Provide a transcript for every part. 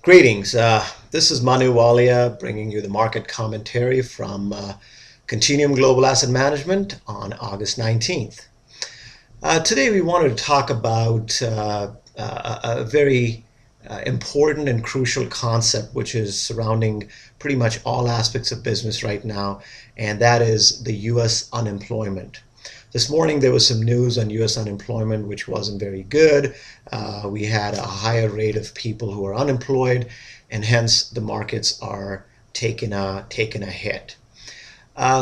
Greetings. This is Manu Walia bringing you the market commentary from Continuum Global Asset Management on August 19th. Today we wanted to talk about a very important and crucial concept which is surrounding pretty much all aspects of business right now, and that is the U.S. unemployment. This morning there was some news on U.S. unemployment which wasn't very good. We had a higher rate of people who are unemployed, and hence the markets are taking a hit.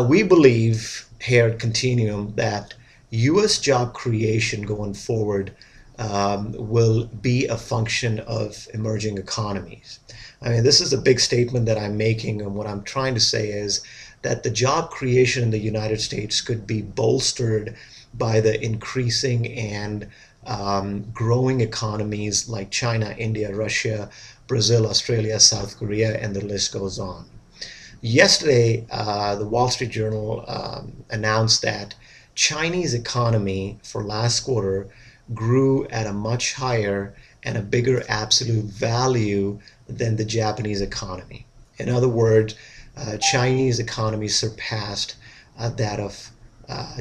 We believe here at Continuum that U.S. job creation going forward will be a function of emerging economies. I mean, this is a big statement that I'm making, and what I'm trying to say is that the job creation in the United States could be bolstered by the increasing and growing economies like China, India, Russia, Brazil, Australia, South Korea, and the list goes on. Yesterday, the Wall Street Journal announced that Chinese economy for last quarter grew at a much higher and a bigger absolute value than the Japanese economy. In other words, Chinese economy surpassed that of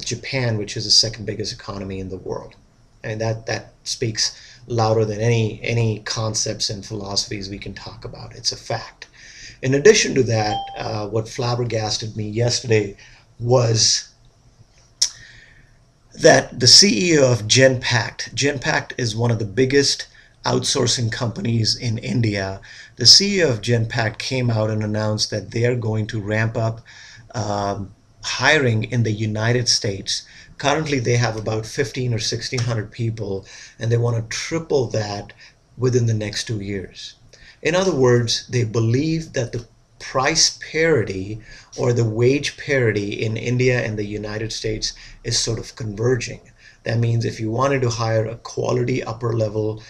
Japan, which is the second biggest economy in the world. And that speaks louder than any concepts and philosophies we can talk about. It's a fact. In addition to that, what flabbergasted me yesterday was that the CEO of Genpact is one of the biggest outsourcing companies in India. The CEO of Genpact came out and announced that they are going to ramp up hiring in the United States. Currently, they have about 15 or 1600 people, and they want to triple that within the next 2 years. In other words, they believe that the price parity or the wage parity in India and the United States is sort of converging. That means if you wanted to hire a quality upper level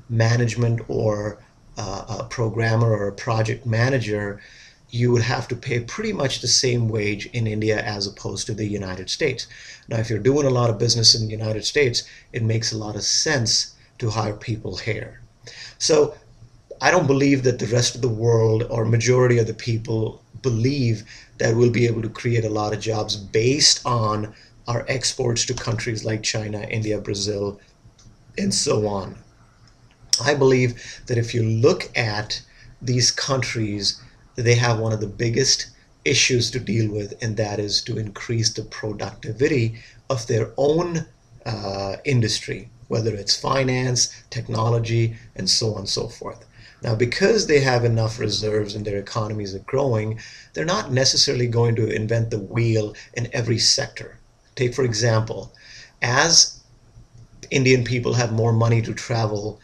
management or a programmer or a project manager, you would have to pay pretty much the same wage in India as opposed to the United States. Now, if you're doing a lot of business in the United States, it makes a lot of sense to hire people here. So I don't believe that the rest of the world or majority of the people believe that we'll be able to create a lot of jobs based on our exports to countries like China, India, Brazil, and so on. I believe that if you look at these countries, they have one of the biggest issues to deal with, and that is to increase the productivity of their own industry, whether it's finance, technology, and so on and so forth. Now, because they have enough reserves and their economies are growing, they're not necessarily going to invent the wheel in every sector. Take, for example, as Indian people have more money to travel,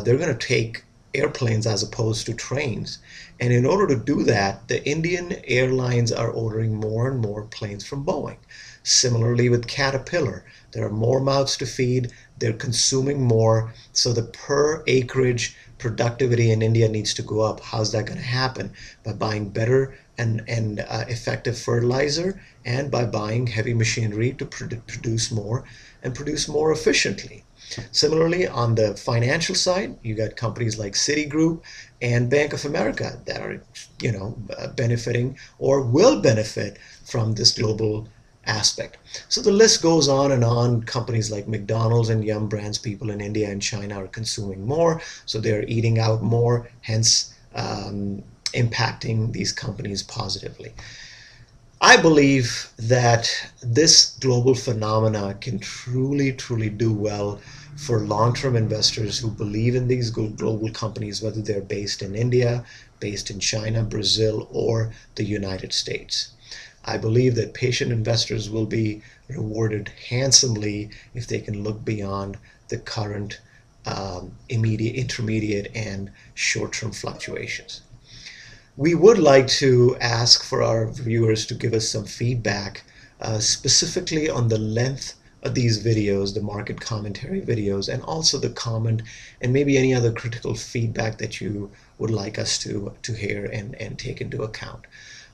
they're going to take airplanes as opposed to trains. And in order to do that, the Indian airlines are ordering more and more planes from Boeing. Similarly with Caterpillar, there are more mouths to feed, they're consuming more, so the per acreage productivity in India needs to go up. How's that going to happen? By buying better and effective fertilizer, and by buying heavy machinery to produce more and produce more efficiently. Similarly, on the financial side, you got companies like Citigroup and Bank of America that are, benefiting or will benefit from this global aspect. So the list goes on and on. Companies like McDonald's and Yum Brands, people in India and China are consuming more, so they're eating out more, hence impacting these companies positively. I believe that this global phenomena can truly do well for long-term investors who believe in these global companies, whether they're based in India, based in China, Brazil, or the United States. I believe that patient investors will be rewarded handsomely if they can look beyond the current immediate, intermediate, and short-term fluctuations. We would like to ask for our viewers to give us some feedback, specifically on the length of these videos, the market commentary videos, and also the comment and maybe any other critical feedback that you would like us to hear and take into account.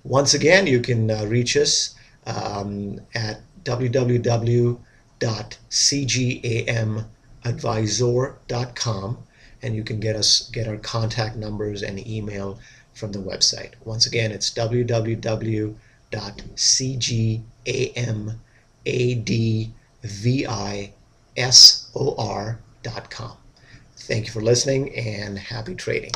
Once again, you can reach us at www.cgamadvisor.com, and you can get our contact numbers and email from the website. Once again, it's www.cgamadvisor.com. Thank you for listening and happy trading.